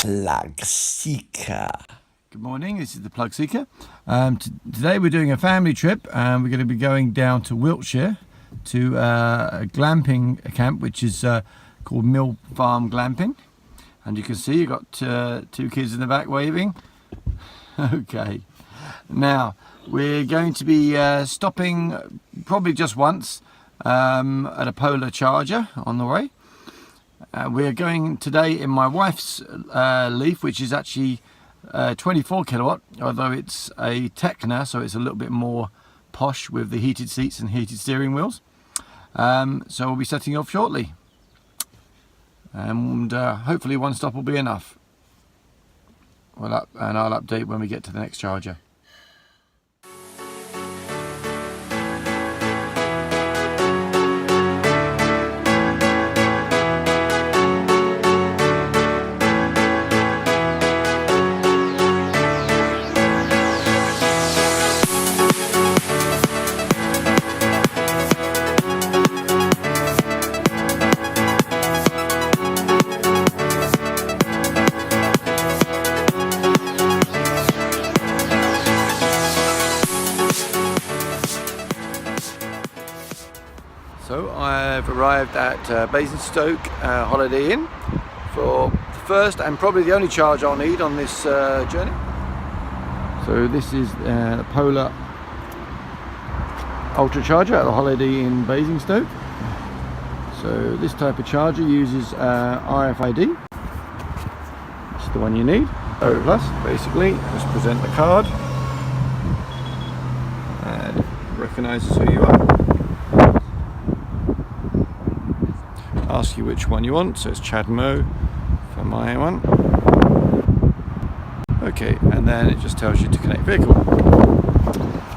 PlugSeeker. Good morning, this is the PlugSeeker. Today we're doing a family trip and we're going to be going down to Wiltshire to a glamping camp which is called Mill Farm Glamping. And you can see you've got two kids in the back waving. Okay. Now, we're going to be stopping probably just once at a Polar charger on the way. We're going today in my wife's Leaf, which is actually 24 kilowatt, although it's a Tekna, so it's a little bit more posh with the heated seats and heated steering wheels. So we'll be setting off shortly. And hopefully one stop will be enough. And I'll update when we get to the next charger. So I've arrived at Basingstoke Holiday Inn for the first and probably the only charge I'll need on this journey. So this is the Polar Ultra Charger at the Holiday Inn Basingstoke. So this type of charger uses RFID. It's the one you need. O plus, basically. Just present the card and it recognises who you are. Ask you which one you want, so it's Chad Mo for my one. Okay, and then it just tells you to connect vehicle.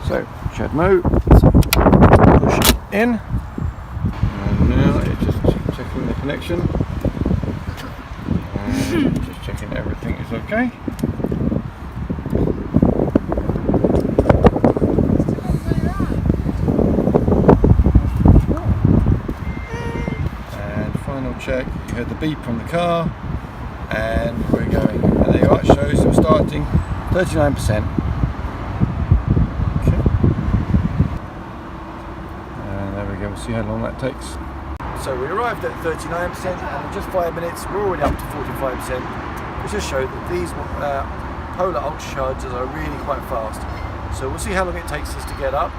So Chad Mo, push it in, and now it's just checking the connection and just checking everything is okay. Check, you heard the beep from the car and we're going, and there you are, it shows I'm starting 39%. Okay. And there we go, we'll see how long that takes. So we arrived at 39% and in just 5 minutes we're already up to 45%, which just shows that these Polar Ultra chargers are really quite fast. So we'll see how long it takes us to get up.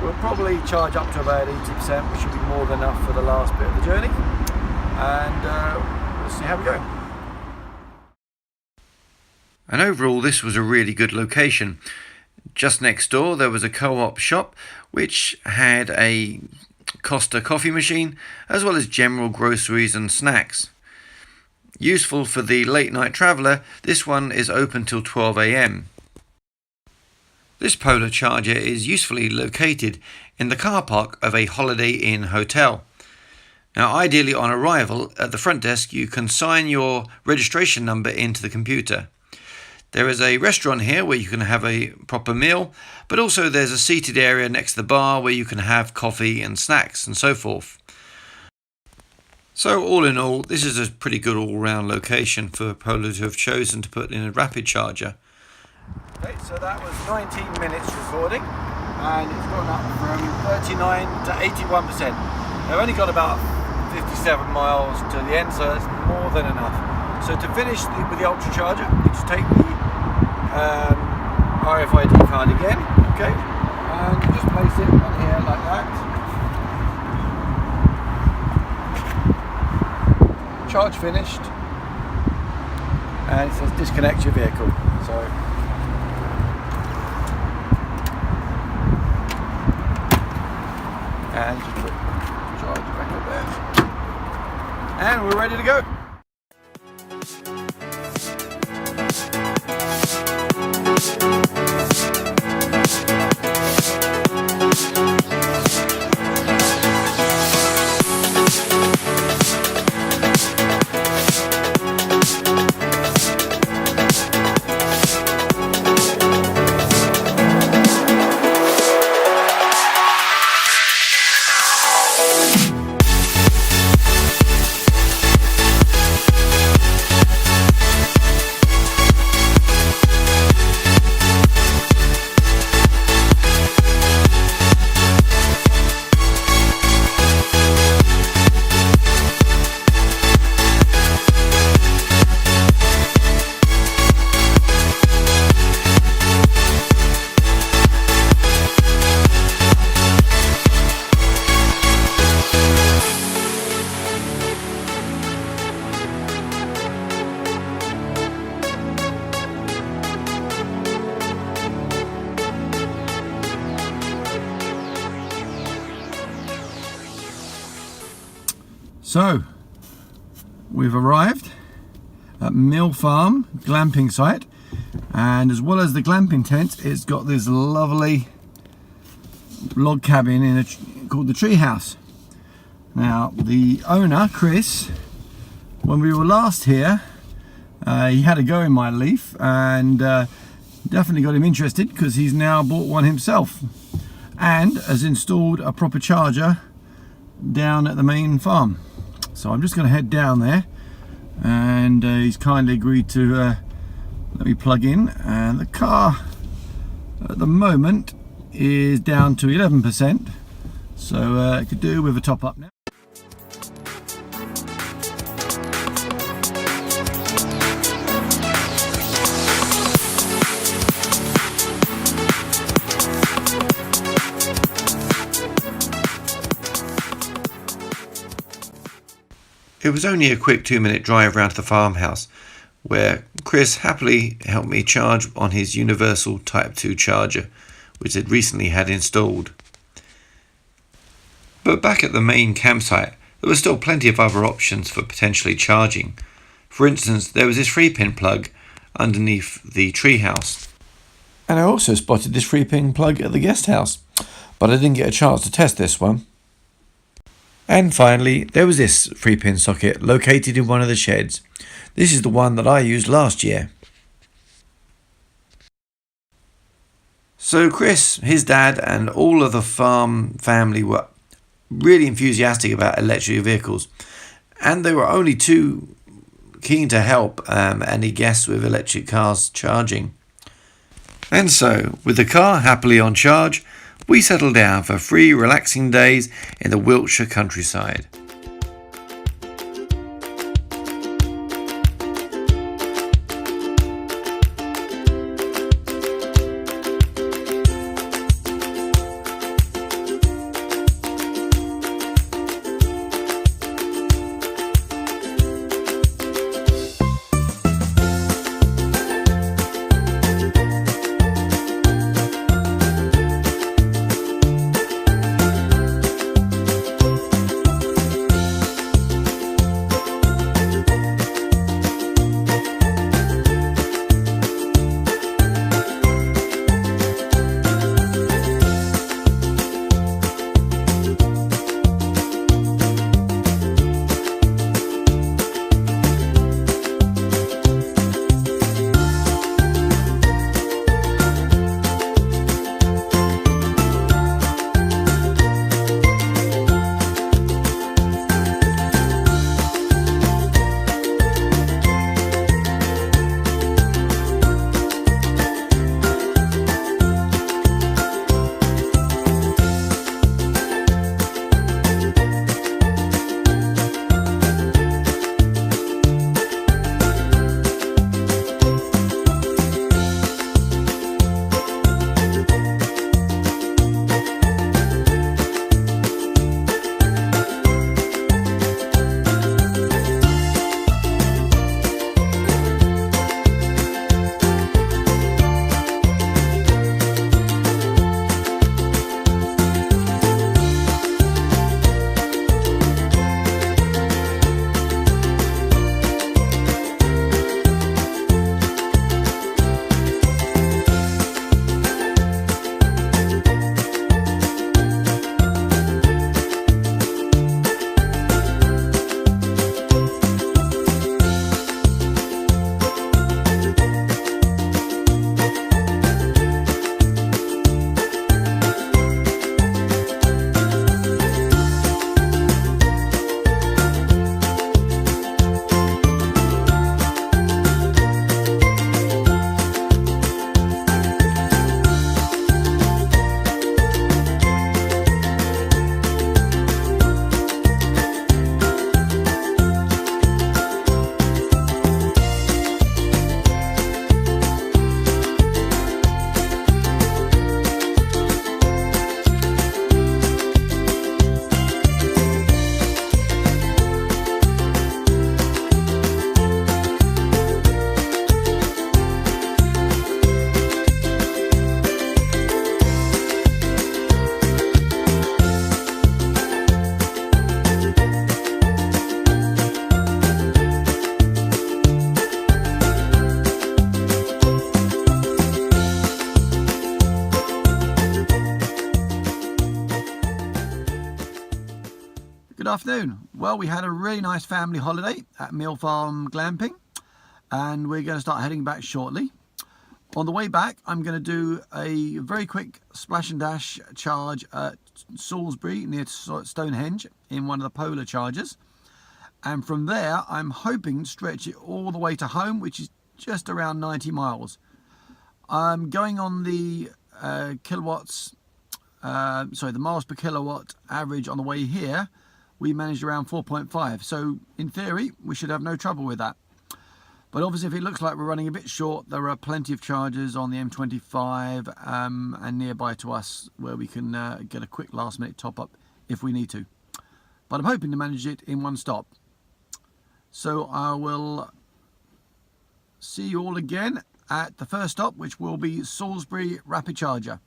We'll probably charge up to about 80%, which should be more than enough for the last bit of the journey. And we'll see how we go. And overall this was a really good location. Just next door there was a co-op shop which had a Costa coffee machine as well as general groceries and snacks. Useful for the late night traveller, this one is open till 12 AM. This Polar charger is usefully located in the car park of a Holiday Inn hotel. Now ideally on arrival at the front desk you can sign your registration number into the computer. There is a restaurant here where you can have a proper meal, but also there's a seated area next to the bar where you can have coffee and snacks and so forth. So all in all this is a pretty good all-round location for Polar to have chosen to put in a rapid charger. Okay, so that was 19 minutes recording and it's gone up from 39 to 81%. I've only got about 57 miles to the end, so that's more than enough. So to finish with the Ultra Charger, you just take the RFID card again, okay, and you just place it on here like that. Charge finished, and it says disconnect your vehicle. So and just put charge back up there. And we're ready to go. So we've arrived at Mill Farm Glamping Site, and as well as the glamping tent, it's got this lovely log cabin in called the Tree House. Now the owner, Chris, when we were last here, he had a go in my Leaf and definitely got him interested, because he's now bought one himself and has installed a proper charger down at the main farm. So I'm just going to head down there, and he's kindly agreed to let me plug in, and the car at the moment is down to 11%, so it could do with a top up now. It was only a quick 2-minute drive round to the farmhouse, where Chris happily helped me charge on his universal Type 2 charger, which had recently had installed. But back at the main campsite, there were still plenty of other options for potentially charging. For instance, there was this 3-pin plug underneath the treehouse. And I also spotted this 3-pin plug at the guest house, but I didn't get a chance to test this one. And finally, there was this 3-pin socket located in one of the sheds. This is the one that I used last year. So Chris, his dad, and all of the farm family were really enthusiastic about electric vehicles, and they were only too keen to help any guests with electric cars charging. And so, with the car happily on charge, we settled down for 3 relaxing days in the Wiltshire countryside. Good afternoon. Well, we had a really nice family holiday at Mill Farm Glamping, and we're going to start heading back shortly. On the way back, I'm going to do a very quick splash and dash charge at Salisbury near Stonehenge in one of the Polar chargers. And from there, I'm hoping to stretch it all the way to home, which is just around 90 miles. I'm going on the the miles per kilowatt average on the way here. We managed around 4.5. So in theory, we should have no trouble with that. But obviously, if it looks like we're running a bit short, there are plenty of chargers on the M25 and nearby to us where we can get a quick last-minute top-up if we need to. But I'm hoping to manage it in one stop. So I will see you all again at the first stop, which will be Salisbury Rapid Charger.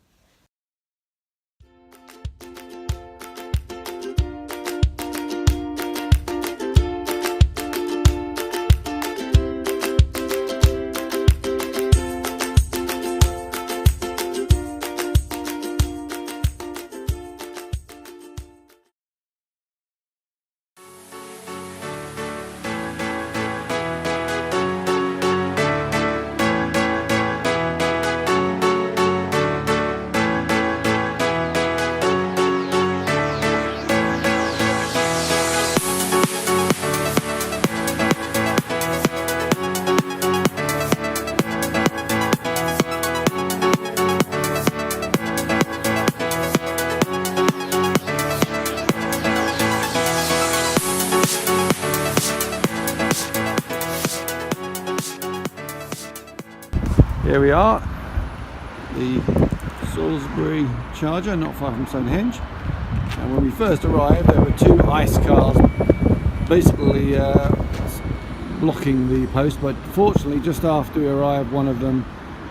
Here we are, the Salisbury charger, not far from Stonehenge. And when we first arrived, there were two ice cars basically blocking the post, but fortunately just after we arrived, one of them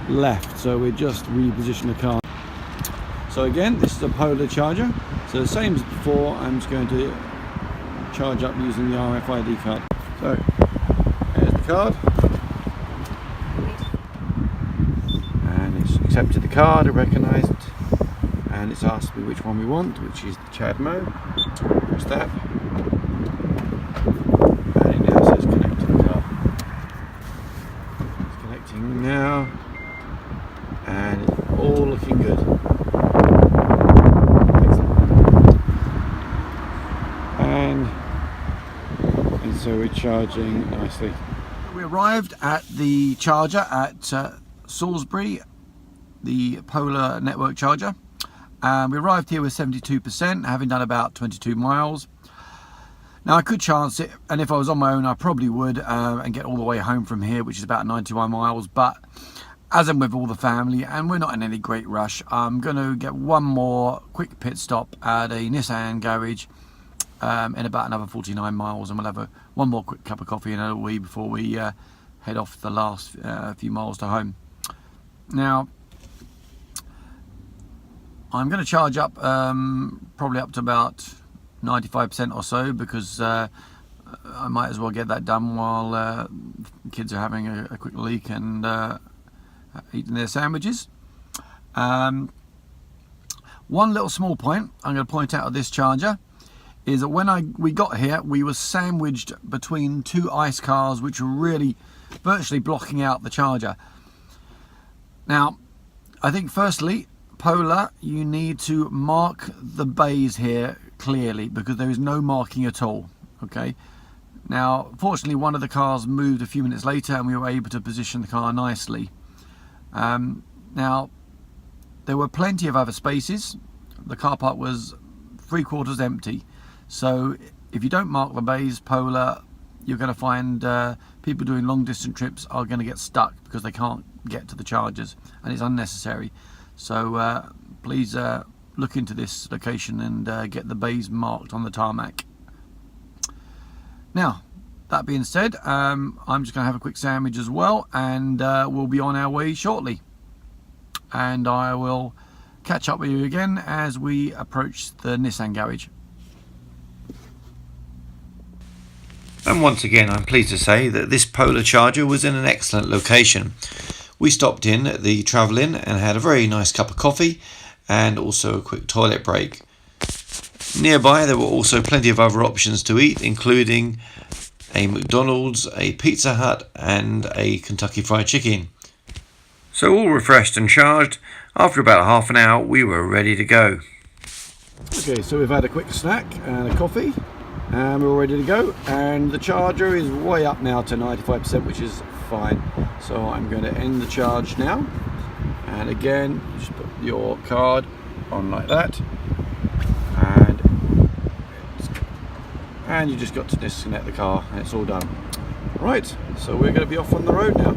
left, so we just repositioned the car. So again, this is a Polar charger, so the same as before. I'm just going to charge up using the RFID card. So there's the card. Accepted the card, I recognised, and it's asked me which one we want, which is the CHAdeMO. Press that, and it now says connect to the car. It's connecting now, and it's all looking good. Excellent. And so we're charging nicely. We arrived at the charger at Salisbury, the Polar network charger. We arrived here with 72%, having done about 22 miles. Now I could chance it, and if I was on my own I probably would, and get all the way home from here, which is about 91 miles, but as I'm with all the family and we're not in any great rush, I'm going to get one more quick pit stop at a Nissan Garage in about another 49 miles, and we'll have one more quick cup of coffee and a wee before we head off the last few miles to home. Now I'm going to charge up probably up to about 95% or so, because I might as well get that done while kids are having a quick leak and eating their sandwiches. One little small point I'm going to point out of this charger is that when we got here, we were sandwiched between two ice cars which were really virtually blocking out the charger. Now I think firstly, Polar, you need to mark the bays here clearly, because there is no marking at all. Okay, now fortunately one of the cars moved a few minutes later and we were able to position the car nicely. Now there were plenty of other spaces. The car park was 3/4 empty, so if you don't mark the bays, Polar, you're going to find people doing long distance trips are going to get stuck because they can't get to the chargers, and it's unnecessary. So please look into this location and get the bays marked on the tarmac. Now, that being said, I'm just going to have a quick sandwich as well, and we'll be on our way shortly. And I will catch up with you again as we approach the Nissan Garage. And once again, I'm pleased to say that this Polar charger was in an excellent location. We stopped in at the Travel Inn and had a very nice cup of coffee and also a quick toilet break. Nearby there were also plenty of other options to eat, including a McDonald's, a Pizza Hut and a Kentucky Fried Chicken. So all refreshed and charged, after about half an hour we were ready to go. Okay, so we've had a quick snack and a coffee and we're all ready to go, and the charger is way up now to 95%, which is fine. So I'm going to end the charge now, and again just put your card on like that, and you just got to disconnect the car and it's all done. Right, so we're going to be off on the road now.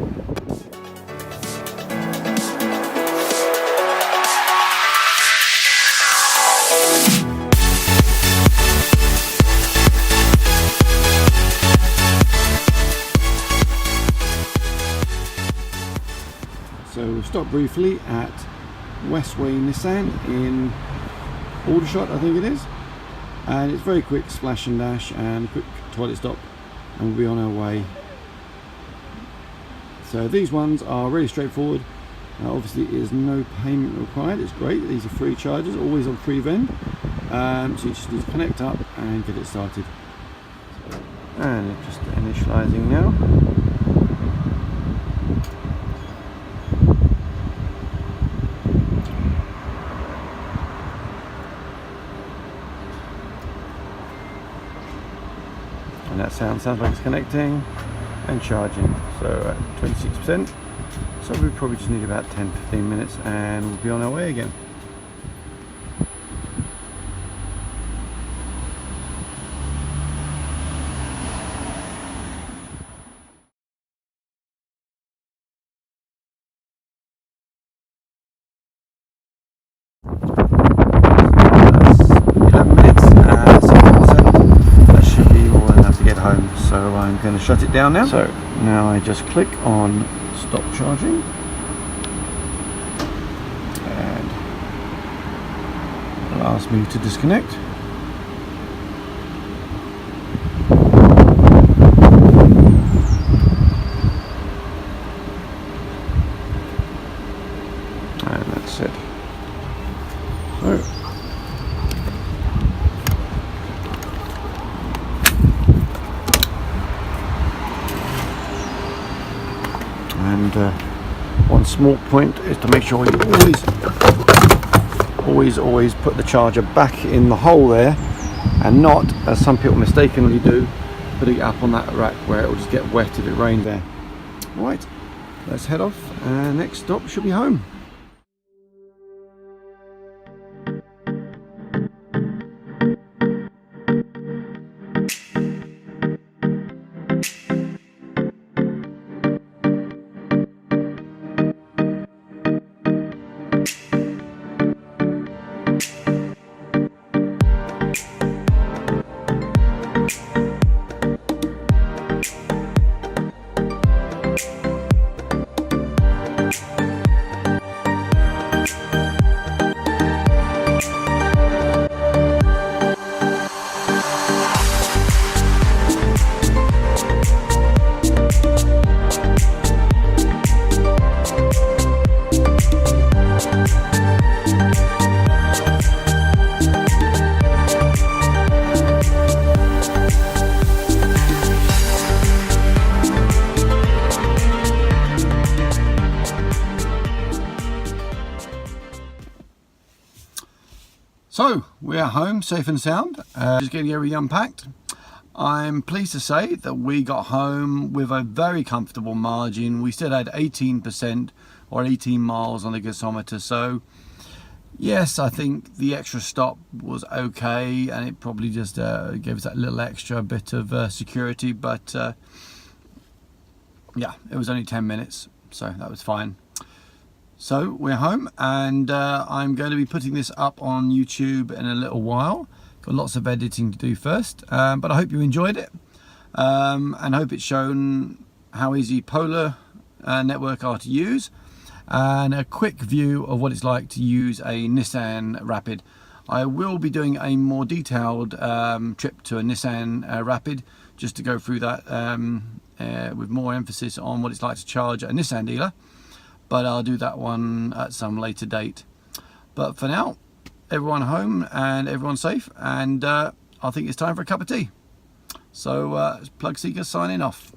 So we'll stop briefly at Westway Nissan in Aldershot, I think it is, and it's very quick splash and dash and a quick toilet stop, and we'll be on our way. So these ones are really straightforward. Obviously is no payment required, it's great. These are free chargers, always on free vend, so you just need to connect up and get it started. And it's just initializing now. And that sounds like it's connecting and charging, so at 26%, so we probably just need about 10-15 minutes and we'll be on our way again. So I'm going to shut it down now. So now I just click on stop charging, and it'll ask me to disconnect. And that's it. So one small point is to make sure you always put the charger back in the hole there, and not, as some people mistakenly do, putting it up on that rack where it will just get wet if it rained there. Right, let's head off, and next stop should be home. So we are home, safe and sound, just getting everything unpacked. I'm pleased to say that we got home with a very comfortable margin. We still had 18% or 18 miles on the gasometer, so yes, I think the extra stop was okay, and it probably just gave us that little extra bit of security, but yeah, it was only 10 minutes, so that was fine. So we're home, and I'm going to be putting this up on YouTube in a little while. Got lots of editing to do first, but I hope you enjoyed it, and hope it's shown how easy Polar network are to use, and a quick view of what it's like to use a Nissan Rapid. I will be doing a more detailed trip to a Nissan Rapid, just to go through that with more emphasis on what it's like to charge at a Nissan dealer, but I'll do that one at some later date. But for now, everyone home and everyone safe, and I think it's time for a cup of tea. So PlugSeeker signing off.